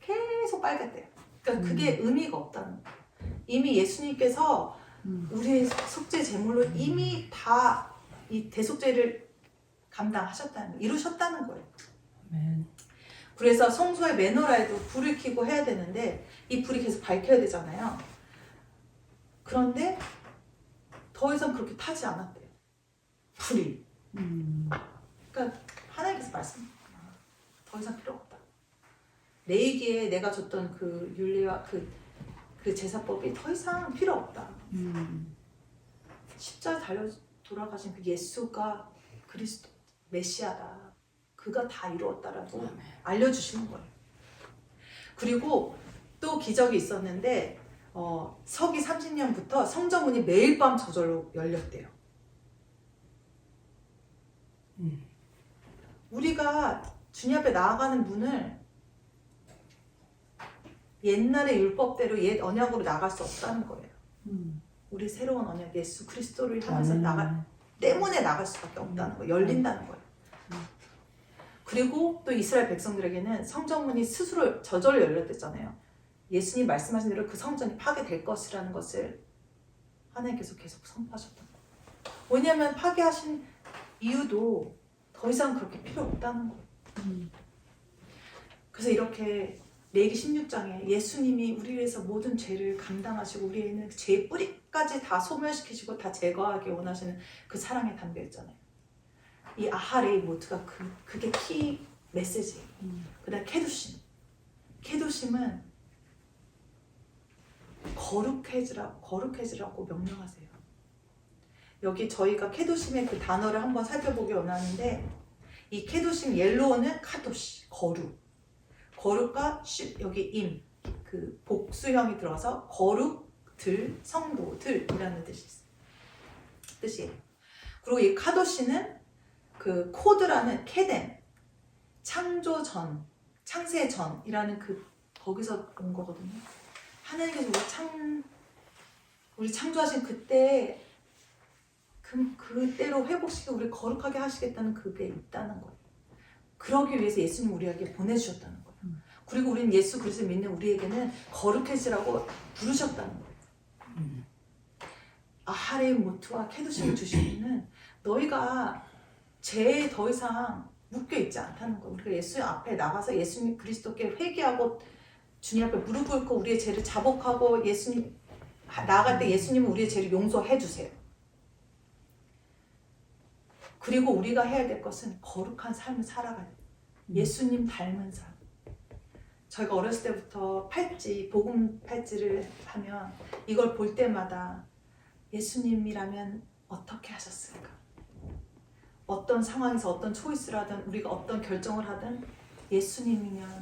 계속 빨갛대요. 그러니까 그게 의미가 없다는 거예요. 이미 예수님께서 우리의 속죄 제물로 이미 다 이 대속죄를 감당하셨다는 거예요. 이루셨다는 거예요. 아멘. 그래서 성소의 메노라에도 불을 켜고 해야 되는데 이 불이 계속 밝혀야 되잖아요. 그런데 더 이상 그렇게 타지 않았대요. 불이. 그러니까 하나님께서 말씀하세요. 더 이상 필요 없다. 레위기에 내가 줬던 그 윤리와 그 제사법이 더 이상 필요 없다. 십자가에 달려 돌아가신 그 예수가 그리스도 메시아다. 그가 다 이루었다라고 알려주시는 거예요. 그리고 또 기적이 있었는데 서기 30년부터 성전문이 매일 밤 저절로 열렸대요. 우리가 주님 앞에 나아가는 문을 옛날의 율법대로 옛 언약으로 나갈 수 없다는 거예요. 우리 새로운 언약 예수 그리스도를 향해서 때문에 나갈 수밖에 없다는 거예요. 열린다는 거예요. 그리고 또 이스라엘 백성들에게는 성전문이 스스로 저절로 열렸댔잖아요. 예수님 말씀하신 대로 그 성전이 파괴될 것이라는 것을 하나님께서 계속 선포하셨던 거예요. 왜냐하면 파괴하신 이유도 더 이상 그렇게 필요 없다는 거예요. 그래서 이렇게 레위기 16장에 예수님이 우리 위해서 모든 죄를 감당하시고 우리의 죄의 뿌리까지 다 소멸시키시고 다 제거하기 원하시는 그 사랑에 담겨있잖아요. 이 아하레이 모트가 그게 키 메시지예요. 그 다음 케두심. 케두심은 거룩해지라고 명령하세요. 여기 저희가 케두심의 그 단어를 한번 살펴보기 원하는데 이 케두심 옐로우는 카도시, 거룩과 여기 그 복수형이 들어서 거룩들, 성도들이라는 뜻이에요. 그리고 이 카도시는 그 코드라는 케덴, 창조 전, 창세 전이라는 거기서 온 거거든요. 하나님께서 우리 창조하신 그때 그때로 회복시키고 우리 거룩하게 하시겠다는 그게 있다는 거예요. 그러기 위해서 예수님 우리에게 보내주셨다는 거예요. 그리고 우리는 예수 그리스도를 믿는 우리에게는 거룩해지라고 부르셨다는 거예요. 아하레이 모트와 케두심을 주시는 너희가 죄에 더 이상 묶여 있지 않다는 거예요. 우리가 예수 앞에 나가서 예수님 그리스도께 회개하고 주님 앞에 무릎 꿇고 우리의 죄를 자복하고 예수님 나아갈 때 예수님은 우리의 죄를 용서해 주세요. 그리고 우리가 해야 될 것은 거룩한 삶을 살아가야 돼요. 예수님 닮은 삶. 저희가 어렸을 때부터 복음 팔찌를 하면 이걸 볼 때마다 예수님이라면 어떻게 하셨을까? 어떤 상황에서 어떤 초이스를 하든 우리가 어떤 결정을 하든 예수님이라면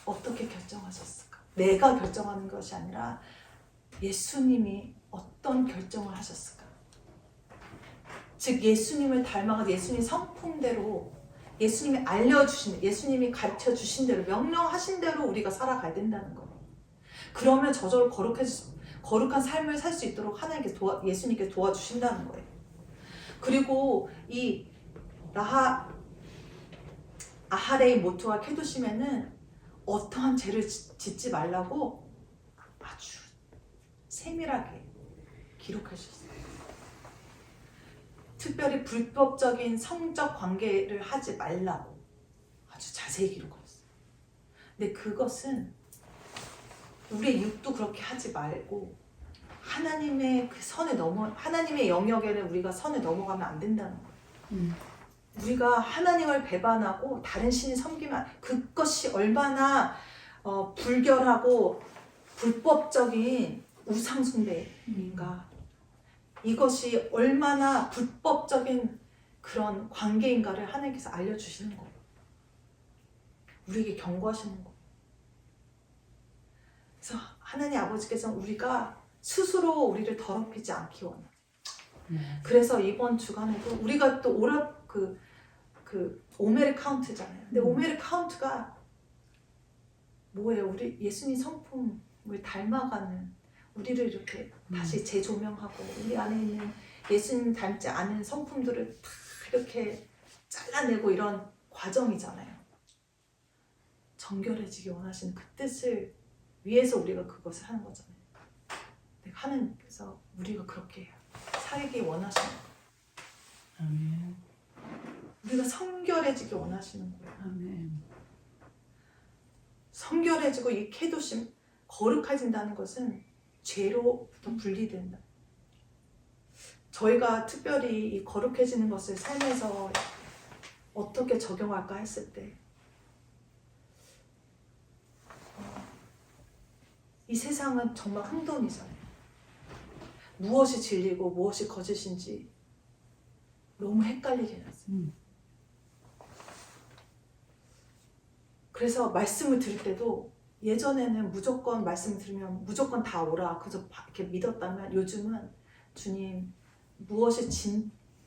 어떻게 결정하셨을까? 내가 결정하는 것이 아니라 예수님이 어떤 결정을 하셨을까? 즉 예수님을 닮아가서 예수님 성품대로 예수님이 알려주신, 예수님이 가르쳐주신 대로 명령하신 대로 우리가 살아가야 된다는 거예요. 그러면 저절로 거룩한 삶을 살 수 있도록 하나님께서 예수님께 도와주신다는 거예요. 그리고 이 아하레이 모트와 케두심에는 어떠한 죄를 짓지 말라고 아주 세밀하게 기록하셨어요. 특별히 불법적인 성적 관계를 하지 말라고 아주 자세히 기록하셨어요. 근데 그것은 우리의 육도 그렇게 하지 말고 하나님의 그 하나님의 영역에는 우리가 선을 넘어가면 안 된다는 거예요. 우리가 하나님을 배반하고 다른 신을 섬기면 그것이 얼마나 불결하고 불법적인 우상숭배인가, 이것이 얼마나 불법적인 그런 관계인가를 하나님께서 알려주시는 거예요. 우리에게 경고하시는 거예요. 그래서 하나님 아버지께서는 우리가 스스로 우리를 더럽히지 않기 원해요. 그래서 이번 주간에도 우리가 또 오메르 카운트잖아요. 근데 오메르 카운트가 뭐예요? 우리 예수님 성품을 닮아가는, 우리를 이렇게 다시 재조명하고 우리 안에 있는 예수님 닮지 않은 성품들을 다 이렇게 잘라내고 이런 과정이잖아요. 정결해지기 원하시는 그 뜻을 위해서 우리가 그것을 하는 거잖아요. 하나님께서 우리가 그렇게 살기 원하시는 거예요. 아멘. 우리가 성결해지기 원하시는 거예요. 아멘. 성결해지고 이 케도심, 거룩해진다는 것은 죄로부터 분리된다. 저희가 특별히 이 거룩해지는 것을 삶에서 어떻게 적용할까 했을 때 이 세상은 정말 혼돈이잖아요. 무엇이 진리고 무엇이 거짓인지 너무 헷갈리게 해놨어요. 그래서 말씀을 들을 때도 예전에는 무조건 말씀 들으면 무조건 다 오라 그래서 이렇게 믿었다면 요즘은 주님 무엇이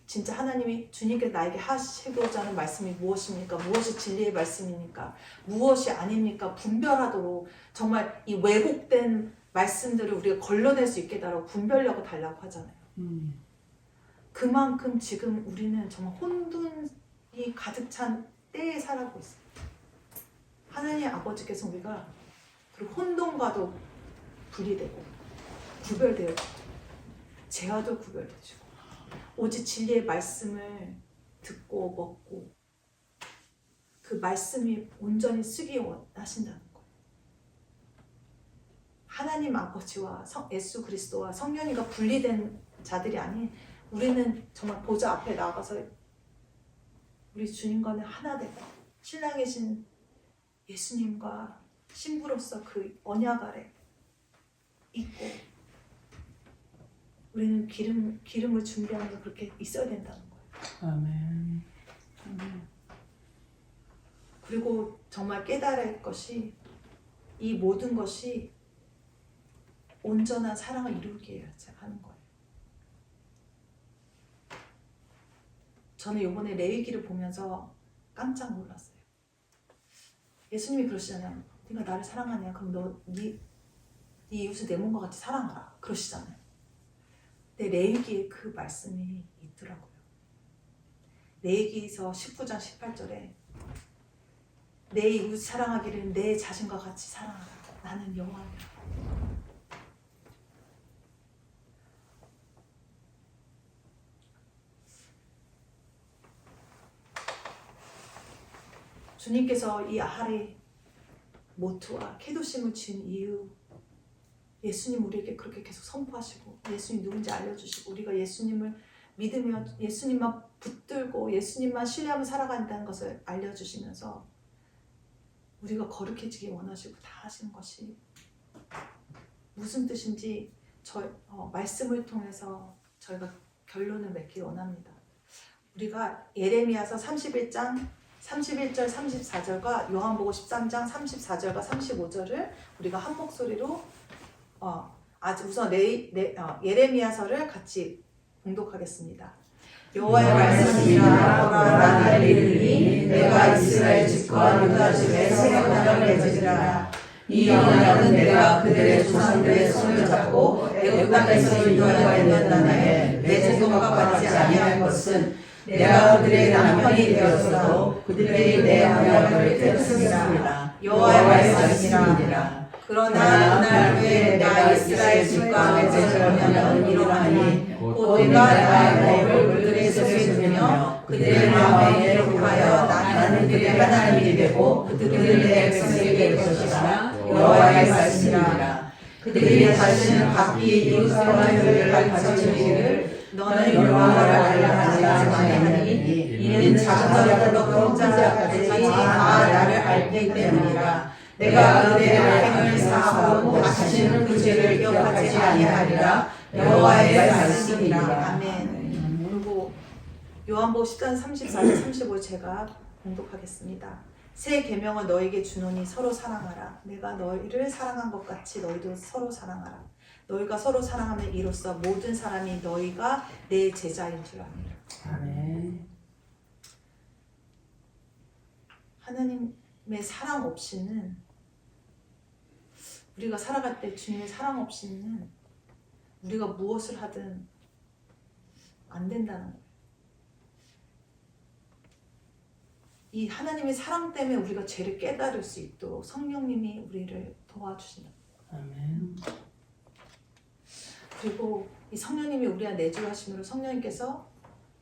진짜 하나님이 주님께 나에게 하시고자 하는 말씀이 무엇입니까? 무엇이 진리의 말씀입니까? 무엇이 아닙니까? 분별하도록 정말 이 왜곡된 말씀들을 우리가 걸러낼 수 있게 달라고 분별력을 달라고 하잖아요. 그만큼 지금 우리는 정말 혼돈이 가득 찬 때에 살아가고 있어요. 하나님 아버지께서 우리가 그리고 혼돈과도 분리되고 구별되어지고 죄와도 구별되어지고 오직 진리의 말씀을 듣고 먹고 그 말씀이 온전히 쓰기 원하신다는 거예요. 하나님 아버지와 예수 그리스도와 성령이가 분리된 자들이 아닌 우리는 정말 보좌 앞에 나가서 우리 주님과는 하나 되고 신랑이신 예수님과 신부로서 그 언약 아래 있고 우리는 기름을 준비하면서 그렇게 있어야 된다는 거예요. 아멘. 그리고 정말 깨달을 것이 이 모든 것이 온전한 사랑을 이루기 위해서 하는 거예요. 저는 이번에 레위기를 보면서 깜짝 놀랐어요. 예수님이 그러시잖아요. 네가 나를 사랑하냐? 그럼 네 이웃을 내 몸과 같이 사랑하라. 그러시잖아요. 근데 레위기에 그 말씀이 있더라고요. 레위기서 19장 18절에 내 이웃 사랑하기를 내 자신과 같이 사랑하라. 나는 여호와니라. 주님께서 이 아하레 모트와 케도심을 지은 이유 예수님 우리에게 그렇게 계속 선포하시고 예수님 누군지 알려주시고 우리가 예수님을 믿으며 예수님만 붙들고 예수님만 신뢰하며 살아간다는 것을 알려주시면서 우리가 거룩해지기 원하시고 다 하시는 것이 무슨 뜻인지 말씀을 통해서 저희가 결론을 맺기 원합니다. 우리가 예레미야서 31장 31절 34절과 요한복음 13장 34절과 35절을 우리가 한 목소리로 우선 예레미야서를 같이 봉독하겠습니다. 여호와의 말씀이라 나를 이르니 내가 이스라엘 집과 유다 집에 새 언약을 맺으리라. 이 언약은 내가 그들의 조상들의 손을 잡고 애굽 땅에서 인도하여 나에 맺은 것과 같지 아니할 것은 내가 그들의 남편이 되었어도 그들이 내 언약을 깨뜨리리라. 여호와의 말씀이니라. 그러나 그날 후에 내가 이스라엘 집과 맺을 언약은 이러하니 곧 내가 나의 법을 그들의 속에 두며 그들의 마음에 기록하여 나는 그들의 하나님이 되고 그들은 내 백성이 될 것이라. 여호와의 말씀이니라. 그들이 다시는 각기 이웃과 교회를 가르치기를 너는 여호와를 알라 하지 아니하니 이는 작은자부터 큰자까지 다 나를 알기 때문이라. 내가 그들의 악행을 사하고 다시는 그 죄를 기억하지 아니하리라. 여호와의 말씀이니라. 아멘. 그리고 요한복음 10장 34절 35절 제가 봉독하겠습니다. 새 계명을 너에게 주노니 서로 사랑하라. 내가 너희를 사랑한 것 같이 너희도 서로 사랑하라. 너희가 서로 사랑하면 이로써 모든 사람이 너희가 내 제자인 줄 아니라. 아멘. 하나님의 사랑 없이는 우리가 살아갈 때 주님의 사랑 없이는 우리가 무엇을 하든 안 된다는 거예요. 이 하나님의 사랑 때문에 우리가 죄를 깨달을 수 있도록 성령님이 우리를 도와주신다. 아멘. 그리고 이 성령님이 우리와 내주하심으로 성령님께서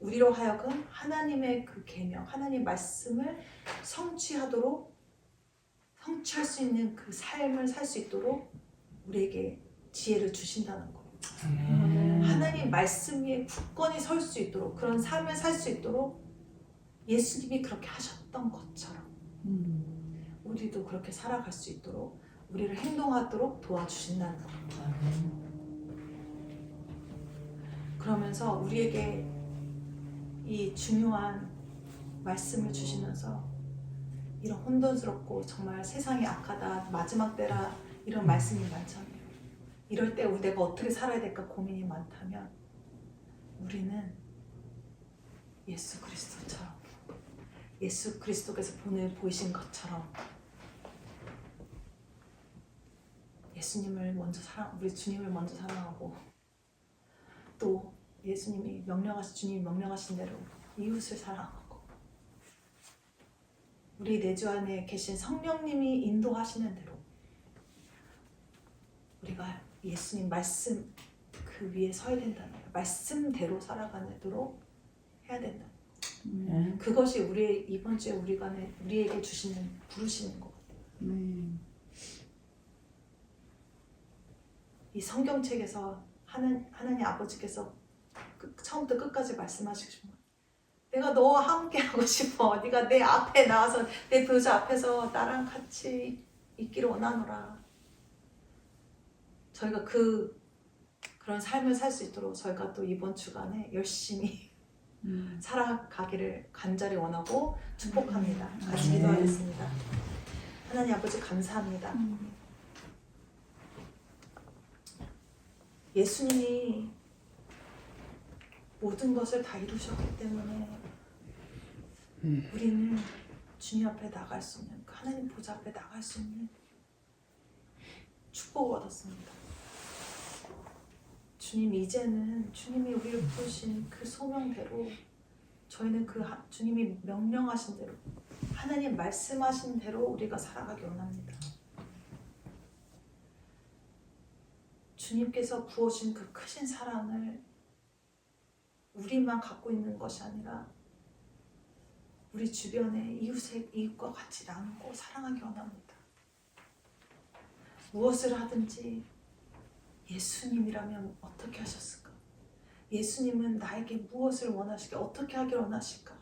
우리로 하여금 하나님의 그 계명, 하나님의 말씀을 성취할 수 있는 그 삶을 살 수 있도록 우리에게 지혜를 주신다는 거예요. 아멘. 하나님 말씀 위에 굳건히 설 수 있도록 그런 삶을 살 수 있도록 예수님이 그렇게 하셨던 것처럼 우리도 그렇게 살아갈 수 있도록 우리를 행동하도록 도와주신다는 거예요. 아멘. 그러면서 우리에게 이 중요한 말씀을 주시면서 이런 혼돈스럽고 정말 세상이 악하다 마지막 때라 이런 말씀이 많잖아요. 이럴 때 내가 어떻게 살아야 될까 고민이 많다면 우리는 예수 그리스도처럼, 예수 그리스도께서 보이신 것처럼 예수님을 먼저 우리 주님을 먼저 사랑하고, 또 주님이 명령하신 대로 이웃을 사랑하고, 우리 내주 안에 계신 성령님이 인도하시는 대로 우리가 예수님 말씀 그 위에 서야 된다는 거예요. 말씀대로 살아가도록 해야 된다. 네. 그것이 이번 주에 우리에게 주시는 부르시는 것 같아요. 이 성경책에서 하나님 아버지께서 처음부터 끝까지 말씀하시고 싶은 거예요. 내가 너와 함께 하고 싶어. 네가 내 앞에 나와서 내 보좌 앞에서 나랑 같이 있기를 원하노라. 저희가 그런 삶을 살 수 있도록 저희가 또 이번 주간에 열심히 살아가기를 간절히 원하고 축복합니다. 같이 기도하겠습니다. 하나님 아버지 감사합니다. 예수님이 모든 것을 다 이루셨기 때문에 우리는 주님 앞에 나갈 수 있는, 하나님 보좌 앞에 나갈 수 있는 축복을 얻었습니다. 주님, 이제는 주님이 우리를 부르신 그 소명대로 저희는 주님이 명령하신 대로, 하나님 말씀하신 대로 우리가 살아가기 원합니다. 주님께서 부어주신 그 크신 사랑을 우리만 갖고 있는 것이 아니라 우리 주변의 이웃과 같이 나누고 사랑하기 원합니다. 무엇을 하든지 예수님이라면 어떻게 하셨을까? 예수님은 나에게 무엇을 원하실까? 어떻게 하길 원하실까?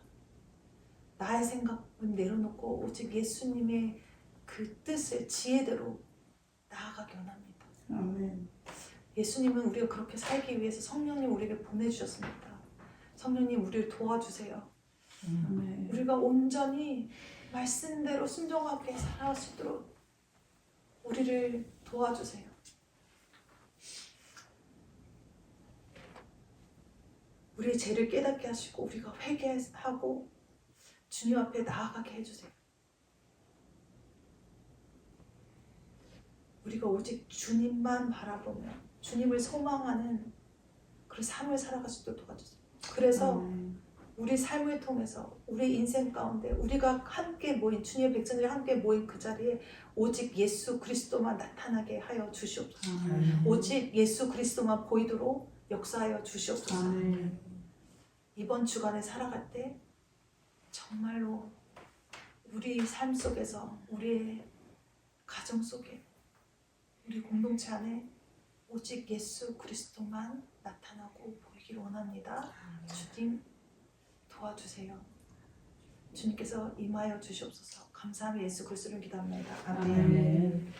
나의 생각은 내려놓고 오직 예수님의 그 뜻을 지혜대로 나아가기 원합니다. 아멘. 예수님은 우리가 그렇게 살기 위해서 성령님 우리에게 보내주셨습니다. 성령님 우리를 도와주세요. 아멘. 우리가 온전히 말씀대로 순종하게 살아갈 수 있도록 우리를 도와주세요. 우리의 죄를 깨닫게 하시고 우리가 회개하고 주님 앞에 나아가게 해주세요. 우리가 오직 주님만 바라보며 주님을 소망하는 그 삶을 살아갈 수 있도록 도와주세요. 그래서 우리 삶을 통해서 우리 인생 가운데 우리가 함께 모인 주님의 백성들이 함께 모인 그 자리에 오직 예수 그리스도만 나타나게 하여 주시옵소서. 오직 예수 그리스도만 보이도록 역사하여 주시옵소서. 이번 주간에 살아갈 때 정말로 우리 삶 속에서, 우리의 가정 속에, 우리 공동체 안에 오직 예수 그리스도만 나타나고 보이기를 원합니다. 주님 도와주세요. 주님께서 임하여 주시옵소서. 감사하며 예수 그리스도를 기도합니다. 아멘. 아멘.